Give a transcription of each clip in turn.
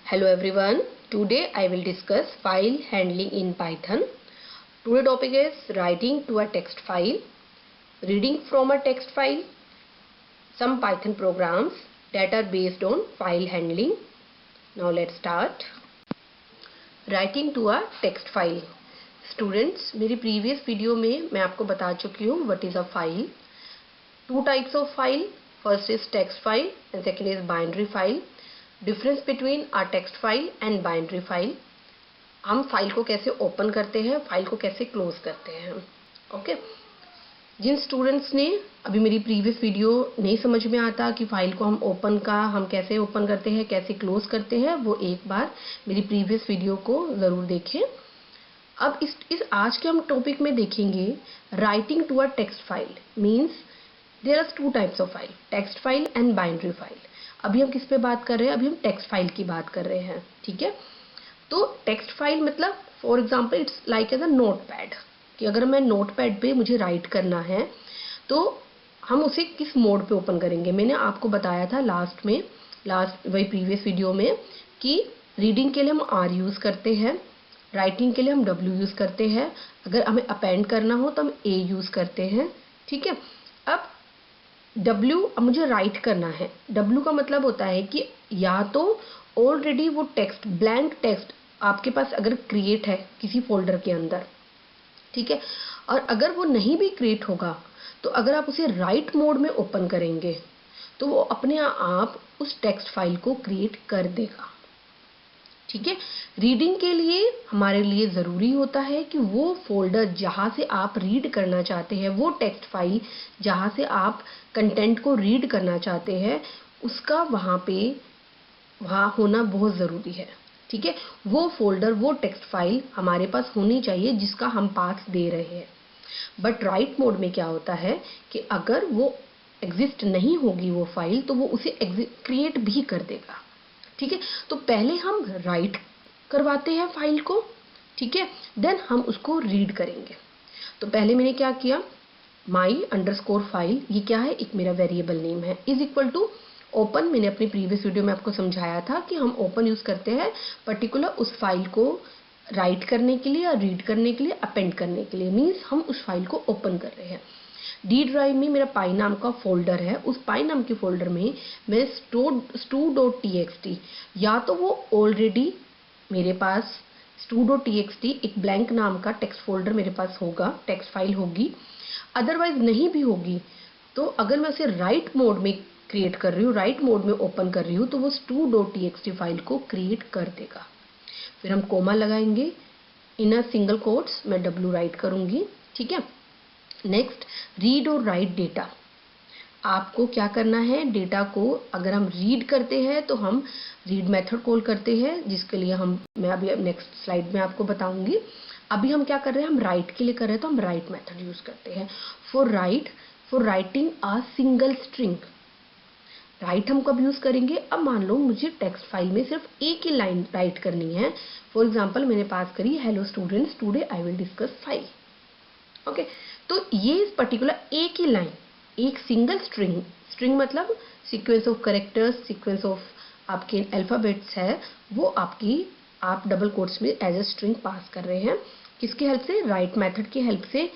Hello everyone. Today I will discuss file handling in Python. Today topic is writing to a text file, reading from a text file, some Python programs that are based on file handling. Now let's start. Writing to a text file. Students, मेरी previous video में मैं आपको बता चुकी हूँ what is a file. Two types of file. First is text file and second is binary file. Difference between a text file and binary file. हम file को कैसे ओपन करते हैं, फाइल को कैसे क्लोज करते हैं. ओके. जिन स्टूडेंट्स ने अभी मेरी प्रीवियस वीडियो नहीं समझ में आता कि फाइल को हम कैसे ओपन करते हैं, कैसे क्लोज करते हैं, वो एक बार मेरी प्रीवियस वीडियो को ज़रूर देखें. अब इस आज के हम टॉपिक में देखेंगे writing to a text file. Means there are two types of file, text file and binary file. अभी हम किस पे बात कर रहे हैं? अभी हम टेक्स्ट फाइल की बात कर रहे हैं. ठीक है. तो टेक्स्ट फाइल मतलब for example it's like as a notepad, कि अगर मैं नोटपैड पे मुझे राइट करना है तो हम उसे किस मोड पे ओपन करेंगे. मैंने आपको बताया था लास्ट वही प्रीवियस वीडियो में कि रीडिंग के लिए हम आर यूज़ करते हैं, राइटिंग के लिए हम डब्ल्यू यूज़ करते हैं, अगर हमें अपेंड करना हो तो हम ए यूज़ करते हैं. ठीक है. अब W, अब मुझे राइट करना है. W का मतलब होता है कि या तो ऑलरेडी वो टेक्स्ट, ब्लैंक टेक्स्ट आपके पास अगर क्रिएट है किसी फोल्डर के अंदर, ठीक है, और अगर वो नहीं भी क्रिएट होगा तो अगर आप उसे राइट मोड में ओपन करेंगे तो वो अपने आप उस टेक्स्ट फाइल को क्रिएट कर देगा. ठीक है. रीडिंग के लिए हमारे लिए ज़रूरी होता है कि वो फोल्डर जहाँ से आप रीड करना चाहते हैं, वो टेक्स्ट फाइल जहाँ से आप कंटेंट को रीड करना चाहते हैं, उसका वहाँ होना बहुत ज़रूरी है. ठीक है. वो फोल्डर, वो टेक्स्ट फाइल हमारे पास होनी चाहिए जिसका हम पाथ दे रहे हैं. बट राइट मोड में क्या होता है कि अगर वो एग्जिस्ट नहीं होगी वो फाइल, तो वो उसे क्रिएट भी कर देगा. ठीक है. तो पहले हम राइट करवाते हैं फाइल को, ठीक है, देन हम उसको रीड करेंगे. तो पहले मैंने क्या किया, माई अंडरस्कोर फाइल, ये क्या है, एक मेरा वेरिएबल नेम है, इज इक्वल टू ओपन. मैंने अपनी प्रीवियस वीडियो में आपको समझाया था कि हम ओपन यूज़ करते हैं पर्टिकुलर उस फाइल को राइट करने के लिए या रीड करने के लिए, अपेंड करने के लिए. मीन्स हम उस फाइल को ओपन कर रहे हैं. डी ड्राइव में मेरा पाई नाम का फोल्डर है, उस पाई नाम के फोल्डर में मैं stu.txt, या तो वो ऑलरेडी मेरे पास stu.txt एक ब्लैंक नाम का टेक्स्ट फोल्डर मेरे पास होगा, टेक्स्ट फाइल होगी. अदरवाइज नहीं भी होगी तो अगर मैं उसे राइट मोड में क्रिएट कर रही हूँ, राइट मोड में ओपन कर रही हूँ, तो वो stu.txt फाइल को क्रिएट कर देगा. फिर हम कोमा लगाएंगे, इन अ सिंगल कोट्स मैं w राइट करूँगी. ठीक है. नेक्स्ट, रीड और राइट डेटा. आपको क्या करना है, डेटा को अगर हम रीड करते हैं तो हम रीड मेथड कॉल करते हैं, जिसके लिए मैं अभी नेक्स्ट स्लाइड में आपको बताऊंगी. अभी हम क्या कर रहे हैं, हम राइट के लिए कर रहे हैं तो हम राइट मेथड यूज़ करते हैं. For writing a single string. Right हम कब यूज़ करेंगे, अब मान लो मुझे टेक्स्ट फाइल में सिर्फ एक ही लाइन राइट करनी है. फॉर एग्जाम्पल मैंने पास करी, hello students, today I will discuss file. Okay. तो ये पर्टिकुलर एक ही लाइन, एक सिंगल स्ट्रिंग मतलब sequence of characters, sequence of आपके अल्फ़ाबेट्स है, वो आप डबल कोट्स में एज अ स्ट्रिंग पास कर रहे हैं. किसकी हेल्प से, राइट मेथड की हेल्प से.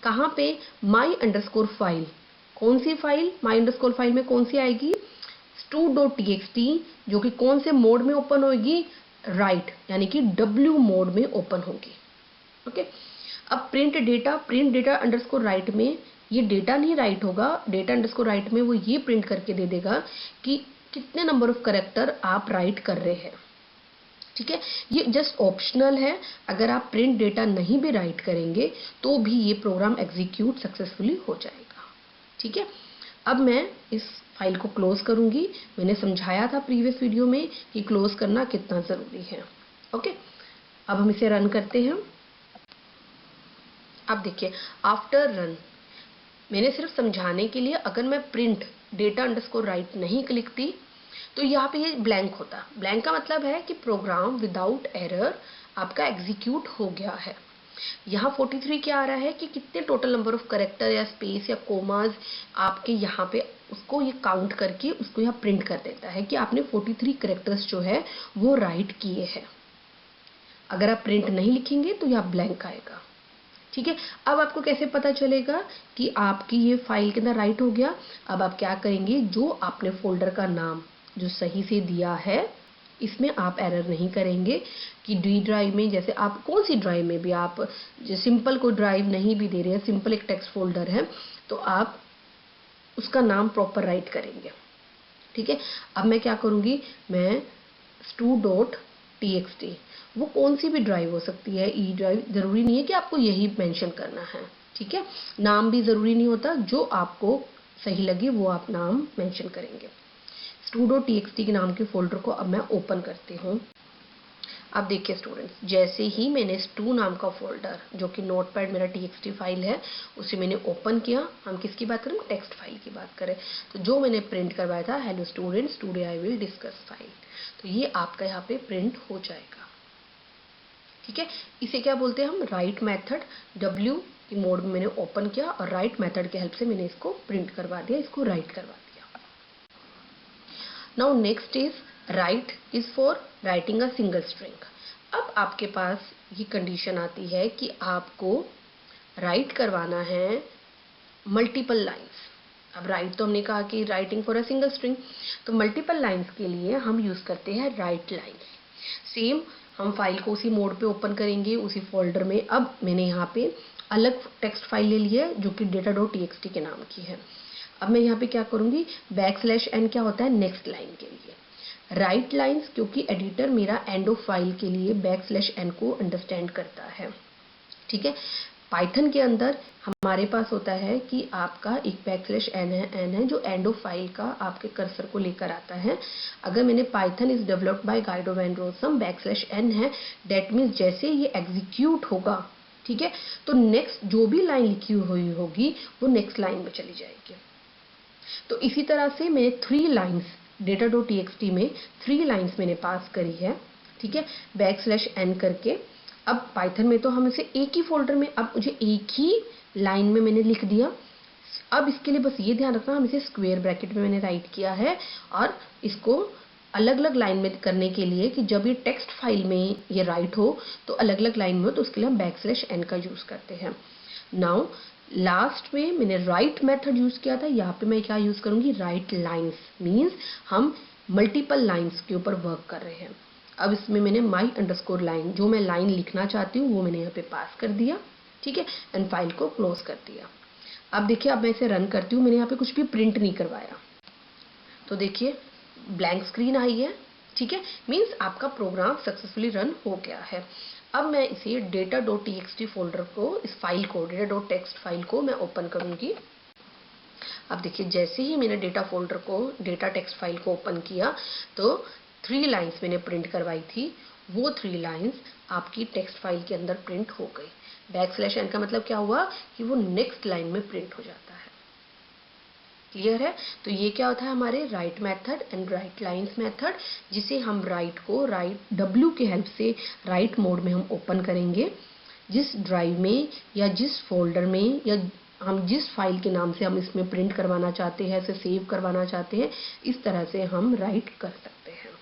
कहाँ पे, माई अंडरस्कोर फाइल. कौन सी फाइल, माई अंडरस्कोर फाइल में कौन सी आएगी, stu.txt, जो कि कौन से मोड में ओपन होगी, राइट, यानी कि W मोड में ओपन होगी. ओके. अब प्रिंट डेटा अंडरस्कोर राइट में ये डेटा नहीं राइट होगा, डेटा अंडरस्कोर राइट में वो ये प्रिंट करके दे देगा कि कितने नंबर ऑफ कैरेक्टर आप राइट कर रहे हैं. ठीक है. ये जस्ट ऑप्शनल है, अगर आप प्रिंट डेटा नहीं भी राइट करेंगे तो भी ये प्रोग्राम एग्जीक्यूट सक्सेसफुली हो जाएगा. ठीक है. अब मैं इस फाइल को क्लोज करूंगी. मैंने समझाया था प्रीवियस वीडियो में कि क्लोज करना कितना ज़रूरी है. ओके. अब हम इसे रन करते हैं. अब देखिए, आफ्टर रन, मैंने सिर्फ समझाने के लिए, अगर मैं प्रिंट डेटा अंडरस्कोर राइट नहीं लिखती तो यहाँ पे ये ब्लैंक होता. ब्लैंक का मतलब है कि प्रोग्राम विदाउट एरर आपका एग्जीक्यूट हो गया है. यहाँ 43 क्या आ रहा है कि कितने टोटल नंबर ऑफ करेक्टर या स्पेस या कोमाज आपके यहाँ पे उसको ये काउंट करके उसको यहाँ प्रिंट कर देता है कि आपने 43 कैरेक्टर्स जो है वो राइट किए हैं। अगर आप प्रिंट नहीं लिखेंगे तो यहाँ ब्लैंक आएगा। ठीक है, अब आपको कैसे पता चलेगा कि आपकी ये फाइल के अंदर राइट हो गया? अब आप क्या करेंगे, जो आपने फोल्डर का नाम जो सही से दिया है इसमें आप एरर नहीं करेंगे कि डी ड्राइव में, जैसे आप कौन सी ड्राइव में भी आप जो सिंपल को ड्राइव नहीं भी दे रहे हैं, सिंपल एक टेक्स्ट फोल्डर है, तो आप उसका नाम प्रॉपर राइट करेंगे। ठीक है, अब मैं क्या करूँगी, मैं stu.txt, वो कौन सी भी ड्राइव हो सकती है, ई ड्राइव, ज़रूरी नहीं है कि आपको यही मेंशन करना है। ठीक है, नाम भी ज़रूरी नहीं होता, जो आपको सही लगे वो आप नाम मेंशन करेंगे। stu.txt के नाम के फोल्डर को अब मैं ओपन करती हूँ। अब देखिए स्टूडेंट्स, जैसे ही मैंने stu नाम का फोल्डर, जो कि नोटपैड मेरा txt फाइल है, उसे मैंने ओपन किया। हम किसकी बात करें, टेक्स्ट फाइल की बात करें, तो जो मैंने प्रिंट करवाया था, hello students today I will discuss file, तो ये आपका यहाँ पे प्रिंट हो जाएगा। ठीक है, इसे क्या बोलते हैं हम, राइट मेथड। W की मोड में मैंने ओपन किया और राइट मेथड के हेल्प से मैंने इसको प्रिंट करवा दिया, इसको राइट करवा दिया। Now next is right is for writing a single string. अब आपके पास ये कंडीशन आती है कि आपको राइट करवाना है मल्टीपल लाइंस। अब राइट तो हमने कहा कि writing for a single string, तो मल्टीपल लाइंस के लिए हम यूज करते हैं राइट लाइंस। सेम हम फाइल को उसी मोड पे ओपन करेंगे, उसी फोल्डर में। अब मैंने यहाँ पे अलग टेक्स्ट फाइल ले ली है जो कि data.txt के नाम की है। अब मैं यहाँ पे क्या करूँगी, \n क्या होता है, नेक्स्ट लाइन के लिए। राइट लाइंस, क्योंकि एडिटर मेरा एंड ऑफ फाइल के लिए \n को अंडरस्टैंड करता है। ठीक है, पाइथन के अंदर हमारे पास होता है कि आपका एक \n है जो एंड ऑफ फाइल का आपके कर्सर को लेकर आता है। अगर मैंने Python is developed by Guido van Rossum \n है, डेट मीन्स जैसे ये एग्जीक्यूट होगा, ठीक है, तो नेक्स्ट जो भी लाइन लिखी हुई होगी वो नेक्स्ट लाइन में चली जाएगी। तो इसी तरह से मैं 3 लाइंस data.txt में 3 लाइंस मैंने पास करी है। ठीक है, \n करके। अब पाइथन में तो हम इसे एक ही फोल्डर में, अब मुझे एक ही लाइन में मैंने लिख दिया। अब इसके लिए बस ये ध्यान रखना, हम इसे स्क्वायर ब्रैकेट में मैंने राइट किया है, और इसको अलग अलग लाइन में करने के लिए कि जब ये टेक्स्ट फाइल में ये राइट हो तो अलग अलग लाइन में हो, तो उसके लिए हम \n का यूज करते हैं। नाउ लास्ट में मैंने राइट मेथड यूज किया था, यहाँ पे मैं क्या यूज करूंगी, राइट लाइंस, मीन्स हम मल्टीपल लाइंस के ऊपर वर्क कर रहे हैं। अब इसमें मैंने my_line, जो मैं लाइन लिखना चाहती हूँ वो मैंने यहाँ पे पास कर दिया। ठीक है, एंड फाइल को क्लोज कर दिया। अब देखिए, अब मैं इसे रन करती हूँ, मैंने यहाँ पे कुछ भी प्रिंट नहीं करवाया, तो देखिए ब्लैंक स्क्रीन आई है। ठीक है, मीन्स आपका प्रोग्राम सक्सेसफुली रन हो गया है। अब मैं इसे data.txt फोल्डर को, इस फाइल को, data.txt फाइल को मैं ओपन करूंगी। अब देखिए, जैसे ही मैंने डेटा फोल्डर को, डेटा टेक्स्ट फाइल को ओपन किया, तो 3 लाइंस मैंने प्रिंट करवाई थी, वो 3 लाइंस आपकी टेक्स्ट फाइल के अंदर प्रिंट हो गई। \n का मतलब क्या हुआ कि वो नेक्स्ट लाइन में प्रिंट हो जाता है। क्लियर है? तो ये क्या होता है, हमारे right method and right lines method, जिसे हम राइट को W के हेल्प से राइट मोड में हम ओपन करेंगे। जिस ड्राइव में या जिस फोल्डर में या हम जिस फाइल के नाम से हम इसमें प्रिंट करवाना चाहते हैं, इसे सेव करवाना चाहते हैं, इस तरह से हम राइट कर सकते हैं।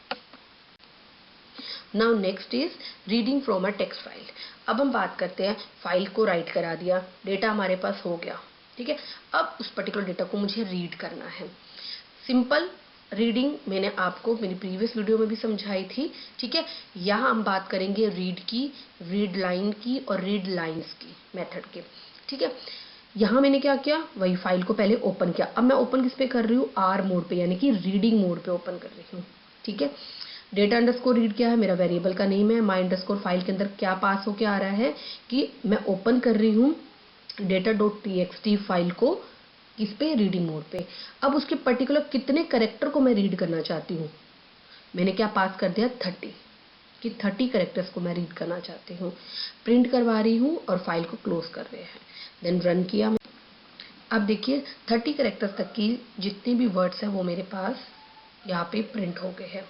Now next is reading from a text file. अब हम बात करते हैं, फाइल को राइट करा दिया, डेटा हमारे पास हो गया। ठीक है, अब उस पर्टिकुलर डेटा को मुझे रीड करना है। सिंपल रीडिंग मैंने आपको मेरी प्रीवियस वीडियो में भी समझाई थी। ठीक है, यहाँ हम बात करेंगे रीड की, रीड लाइन की और रीड लाइंस की मेथड के। ठीक है, यहाँ मैंने क्या किया, वही फाइल को पहले ओपन किया। अब मैं ओपन किस पे कर रही हूँ, R मोड पे, यानी कि रीडिंग मोड पे ओपन कर रही हूँ। ठीक है, data_read क्या है, मेरा वेरिएबल का नेम है। my_ फाइल के अंदर क्या पास होके आ रहा है कि मैं ओपन कर रही हूँ data.txt फाइल को किस पे, रीडिंग मोड पे। अब उसके पर्टिकुलर कितने करेक्टर को मैं रीड करना चाहती हूँ, मैंने क्या पास कर दिया, 30, कि 30 करेक्टर्स को मैं रीड करना चाहती हूँ। प्रिंट करवा रही हूँ और फाइल को क्लोज कर रहे हैं, देन रन किया। अब देखिए 30 करेक्टर्स तक की जितने भी वर्ड्स हैं वो मेरे पास यहाँ पे प्रिंट हो गए हैं।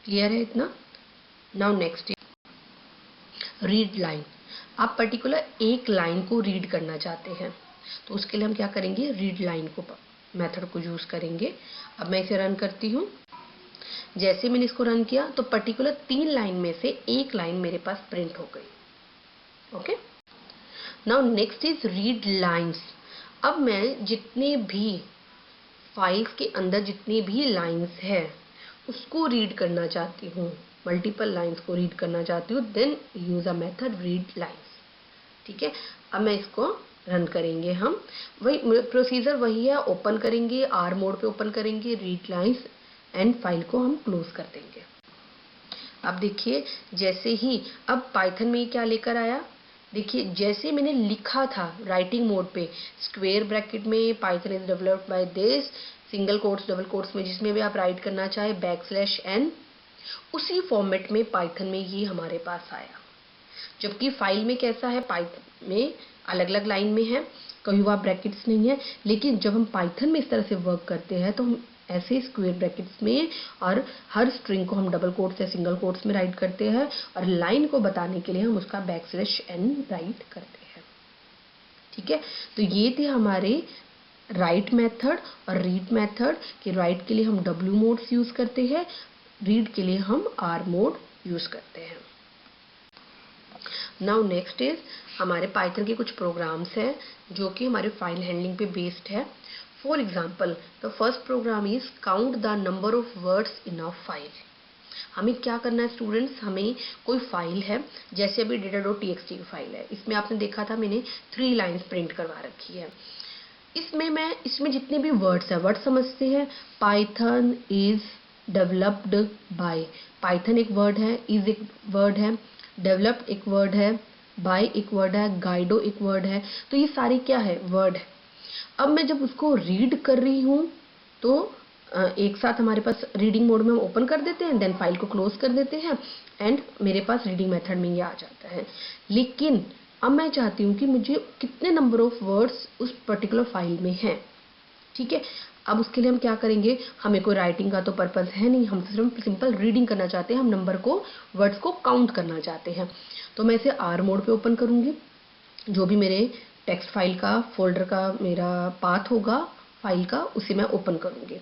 क्लियर है इतना? Now next read line. आप पर्टिकुलर एक लाइन को रीड करना चाहते हैं, तो उसके लिए हम क्या करेंगे, रीड लाइन को मेथड को यूज़ करेंगे। अब मैं इसे रन करती हूँ। जैसे मैंने इसको रन किया तो पर्टिकुलर 3 लाइन में से एक लाइन मेरे पास प्रिंट हो गई। Okay, now next is read lines. अब मैं जितने भी फाइल्स के अंदर जितनी भी लाइन्स है उसको रीड करना चाहती हूँ, मल्टीपल लाइन्स को रीड करना चाहती हूँ, then use a method read lines. ठीक है, अब मैं इसको रन करेंगे। हम वही प्रोसीजर वही है, ओपन करेंगे, आर मोड पे ओपन करेंगे, रीड लाइन्स एंड फाइल को हम क्लोज कर देंगे। अब देखिए जैसे ही अब पाइथन में क्या लेकर आया, देखिए जैसे मैंने लिखा था राइटिंग मोड पे, स्क्वायर ब्रैकेट में Python is developed by this, single quotes double quotes में जिसमें भी आप राइट करना चाहे \n, उसी फॉर्मेट में पाइथन में ये हमारे पास आया। जबकि फाइल में कैसा है, पाइथन में अलग अलग लाइन में है, कभी वहाँ ब्रैकेट्स नहीं है, लेकिन जब हम पाइथन में इस तरह से वर्क करते हैं तो हम ऐसे स्क्वायर ब्रैकेट्स में और हर स्ट्रिंग को हम डबल कोट्स या सिंगल कोट्स में राइट करते हैं और लाइन को बताने के लिए हम उसका \n राइट करते हैं। ठीक है, तो ये थे हमारे राइट मेथड और रीड मेथड कि राइट के लिए हम W मोड्स यूज करते हैं, रीड के लिए हम R मोड यूज करते हैं। नाउ नेक्स्ट इज हमारे पाइथन के कुछ प्रोग्राम्स हैं जो कि हमारे फाइल हैंडलिंग पे बेस्ड है। For example the first program is count the number of words in a file. हमें क्या करना है स्टूडेंट्स, हमें कोई फाइल है, जैसे अभी data.txt की फाइल है, इसमें आपने देखा था मैंने 3 लाइन्स प्रिंट करवा रखी है। इसमें जितने भी वर्ड्स है, वर्ड समझते हैं। Python is developed bye, Python एक वर्ड है, इज एक वर्ड है, डेवलप्ड एक वर्ड है, बाय एक वर्ड है, गाइडो एक वर्ड है, तो ये सारे क्या है, वर्ड है। अब मैं जब उसको रीड कर रही हूँ तो एक साथ हमारे पास रीडिंग मोड में हम ओपन कर देते हैं, देन फाइल को क्लोज कर देते हैं एंड मेरे पास रीडिंग मेथड में ये आ जाता है। लेकिन अब मैं चाहती हूँ कि मुझे कितने नंबर ऑफ वर्ड्स उस पर्टिकुलर फाइल में हैं। ठीक है, अब उसके लिए हम क्या करेंगे, हमें कोई राइटिंग का तो पर्पस है नहीं, हम सिर्फ सिंपल रीडिंग करना चाहते हैं, हम नंबर को, वर्ड्स को काउंट करना चाहते हैं। तो मैं इसे R मोड पे ओपन करूँगी, जो भी मेरे टेक्स्ट फाइल का फोल्डर का मेरा पाथ होगा फाइल का, उसे मैं ओपन करूँगी।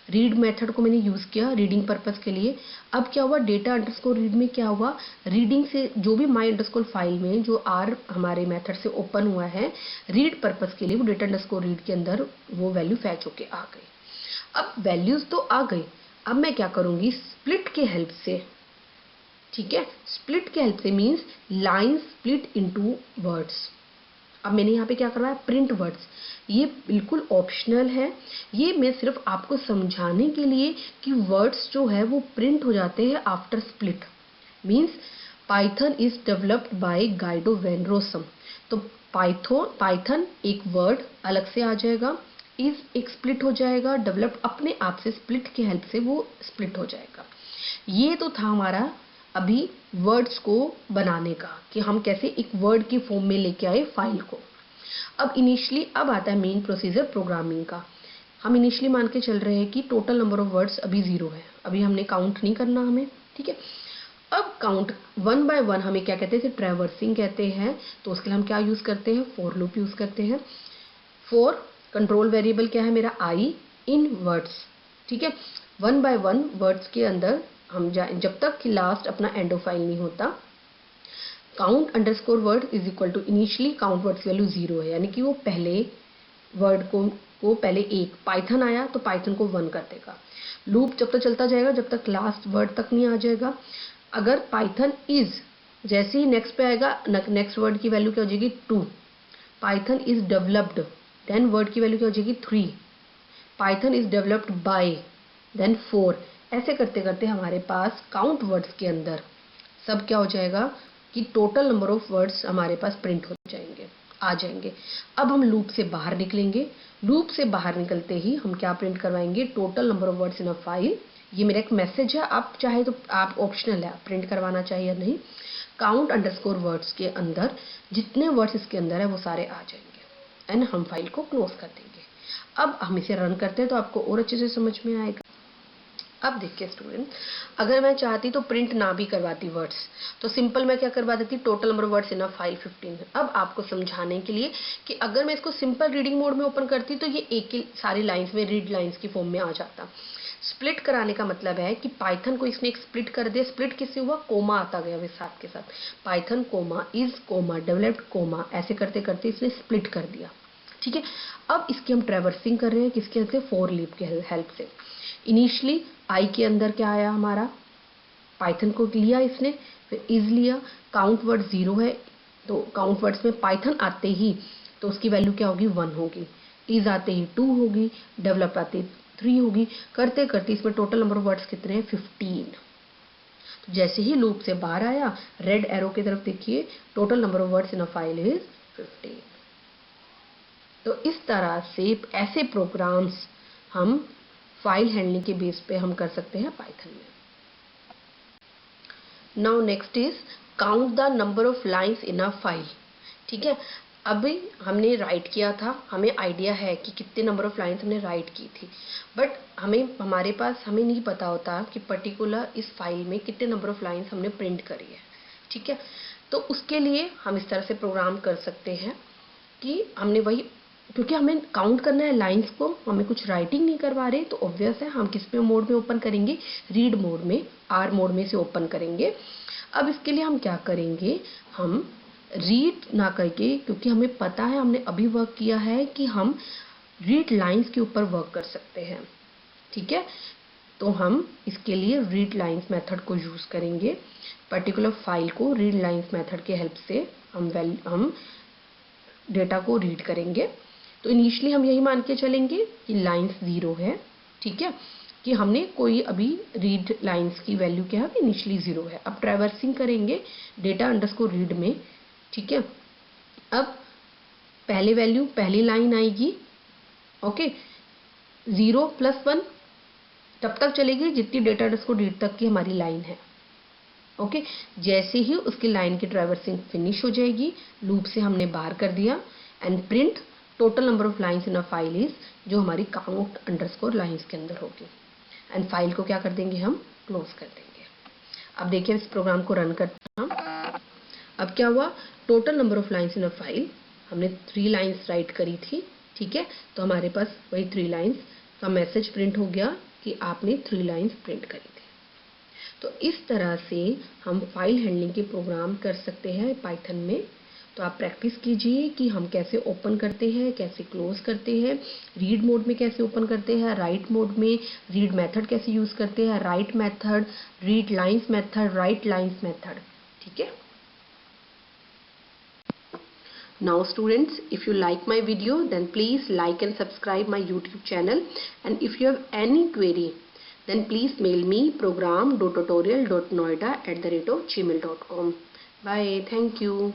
रीड मेथड को मैंने यूज़ किया रीडिंग पर्पस के लिए। अब क्या हुआ, डेटा अंडरस्कोर रीड में क्या हुआ, रीडिंग से जो भी माई अंडरस्कोर फाइल में जो R हमारे मेथड से ओपन हुआ है, रीड पर्पस के लिए वो डेटा अंडरस्कोर रीड के अंदर वो वैल्यू फैच होके आ गई। अब वैल्यूज तो आ गई, अब मैं क्या करूँगी, स्प्लिट के हेल्प से, ठीक है, स्प्लिट के हेल्प से means line split into words. अब मैंने यहाँ पे क्या करना है, प्रिंट वर्ड्स, ये बिल्कुल ऑप्शनल है, ये मैं सिर्फ आपको समझाने के लिए कि वर्ड्स जो है वो प्रिंट हो जाते हैं after split. Means Python is developed by Guido van Rossum, तो पाइथन एक वर्ड अलग से आ जाएगा, इज एक स्प्लिट हो जाएगा, डेवलप्ड अपने आप से स्प्लिट की हेल्प से वो स्प्लिट हो जाएगा। ये तो था हमारा अभी वर्ड्स को बनाने का कि हम कैसे एक वर्ड की फॉर्म में लेके आए फाइल को। अब आता है मेन प्रोसीजर प्रोग्रामिंग का। हम इनिशियली मान के चल रहे हैं कि टोटल नंबर ऑफ वर्ड्स अभी 0 है, अभी हमने काउंट नहीं करना हमें। ठीक है, अब काउंट 1 बाय 1 हमें क्या कहते हैं, ट्रैवर्सिंग कहते हैं। तो उसके लिए हम क्या यूज़ करते हैं, फॉर लूप यूज़ करते हैं। फॉर कंट्रोल वेरिएबल क्या है मेरा, आई इन वर्ड्स। ठीक है, 1 बाय 1 वर्ड्स के अंदर हम जब तक कि लास्ट अपना एंड ऑफ फाइल नहीं होता। Count underscore word is equal to initially count words value 0 है, यानी कि वो पहले वर्ड को पहले एक पाइथन आया तो पाइथन को 1 कर देगा। लूप जब तक चलता जाएगा जब तक लास्ट वर्ड तक नहीं आ जाएगा। अगर पाइथन इज जैसे ही नेक्स्ट पे आएगा, नेक्स्ट वर्ड की वैल्यू क्या हो जाएगी, 2। Python is developed, then word की वैल्यू क्या हो जाएगी, 3। Python is developed by, then 4। ऐसे करते करते हमारे पास काउंट वर्ड्स के अंदर सब क्या हो जाएगा कि टोटल नंबर ऑफ वर्ड्स हमारे पास प्रिंट हो जाएंगे, आ जाएंगे। अब हम लूप से बाहर निकलेंगे, लूप से बाहर निकलते ही हम क्या प्रिंट करवाएंगे, total number of words in a file. ये मेरा एक मैसेज है, आप चाहे तो आप ऑप्शनल है, आप प्रिंट करवाना चाहिए या नहीं। काउंट अंडरस्कोर वर्ड्स के अंदर जितने वर्ड्स इसके अंदर है वो सारे आ जाएंगे एंड हम फाइल को क्लोज कर देंगे। अब हम इसे रन करते हैं तो आपको और अच्छे से समझ में आएगा। अब देखिए स्टूडेंट, अगर मैं चाहती तो प्रिंट ना भी करवाती वर्ड्स, तो सिंपल मैं क्या करवा देती, total number of words in a file 15 है। अब आपको समझाने के लिए कि अगर मैं इसको सिंपल रीडिंग मोड में ओपन करती तो ये एक ही सारी लाइंस में रीड लाइंस की फॉर्म में आ जाता। स्प्लिट कराने का मतलब है कि पाइथन को इसने एक स्प्लिट कर दिया। स्प्लिट किससे हुआ, कोमा आता गया वे साथ के साथ, Python comma is comma developed comma, ऐसे करते करते इसने स्प्लिट कर दिया। ठीक है, अब इसकी हम ट्रैवर्सिंग कर रहे हैं किसके हेल्प से, फॉर लूप के हेल्प से। इनिशियली आई के अंदर क्या आया हमारा, पाइथन को लिया इसने, फिर इज लिया, काउंट वर्ड 0 है तो काउंट वर्ड्स में पाइथन आते ही तो उसकी वैल्यू क्या होगी, 1 होगी, इज आते ही 2 होगी, डेवलप आते ही 3 होगी, करते करते इसमें टोटल नंबर ऑफ वर्ड्स कितने हैं, 15। तो जैसे ही लूप से बाहर आया, रेड एरो की तरफ देखिए, total number of words in a file is 15। तो इस तरह से ऐसे प्रोग्राम्स हम फाइल हैंडलिंग के बेस पे हम कर सकते हैं पाइथन में। Now next is count the number of lines in a file. ठीक है, अभी हमने राइट किया था, हमें आइडिया है कि कितने नंबर ऑफ लाइंस हमने राइट की थी, बट हमारे पास हमें नहीं पता होता कि पर्टिकुलर इस फाइल में कितने नंबर ऑफ लाइंस हमने प्रिंट करी है। ठीक है, तो उसके लिए हम इस तरह से प्रोग्राम कर सकते हैं कि हमने वही, क्योंकि हमें काउंट करना है लाइंस को, हमें कुछ राइटिंग नहीं करवा रहे, तो ऑब्वियस है हम किस में मोड में ओपन करेंगे, रीड मोड में, आर मोड में से ओपन करेंगे। अब इसके लिए हम क्या करेंगे, हम रीड ना करके, क्योंकि हमें पता है, हमने अभी वर्क किया है कि हम रीड लाइंस के ऊपर वर्क कर सकते हैं। ठीक है, तो हम इसके लिए रीड लाइंस मेथड को यूज़ करेंगे। पर्टिकुलर फाइल को रीड लाइंस मेथड के हेल्प से हम डेटा को रीड करेंगे। तो इनिशियली हम यही मान के चलेंगे कि लाइंस 0 है। ठीक है, कि हमने कोई अभी रीड लाइंस की वैल्यू क्या है, इनिशियली 0 है। अब ट्रैवर्सिंग करेंगे डेटा अंडरस्कोर रीड में। ठीक है, अब पहले वैल्यू पहली लाइन आएगी, ओके, 0 + 1 तब तक चलेगी जितनी डेटा अंडरस्कोर रीड तक की हमारी लाइन है। ओके, जैसे ही उसकी लाइन की ट्रैवर्सिंग फिनिश हो जाएगी, लूप से हमने बाहर कर दिया, and print total number of lines in a file is, जो हमारी काउंट अंडरस्कोर लाइंस के अंदर होगी, एंड फाइल को क्या कर देंगे, हम क्लोज कर देंगे। अब देखिए इस प्रोग्राम को रन करते हैं हम। अब क्या हुआ, total number of lines in a file, हमने 3 लाइंस राइट करी थी। ठीक है, तो हमारे पास वही 3 लाइंस का मैसेज प्रिंट हो गया कि आपने 3 लाइंस प्रिंट करी थी। तो इस तरह से हम फाइल हैंडलिंग के प्रोग्राम कर सकते हैं पाइथन में। तो आप प्रैक्टिस कीजिए कि हम कैसे ओपन करते हैं, कैसे क्लोज करते हैं, रीड मोड में कैसे ओपन करते हैं, राइट मोड में रीड मेथड कैसे यूज़ करते हैं, right method, read lines method, right lines method. ठीक है, now students, if you like my video then please like and subscribe my YouTube channel, and if you have any query then please mail me program.tutorial.noida@gmail.com. Bye, thank you.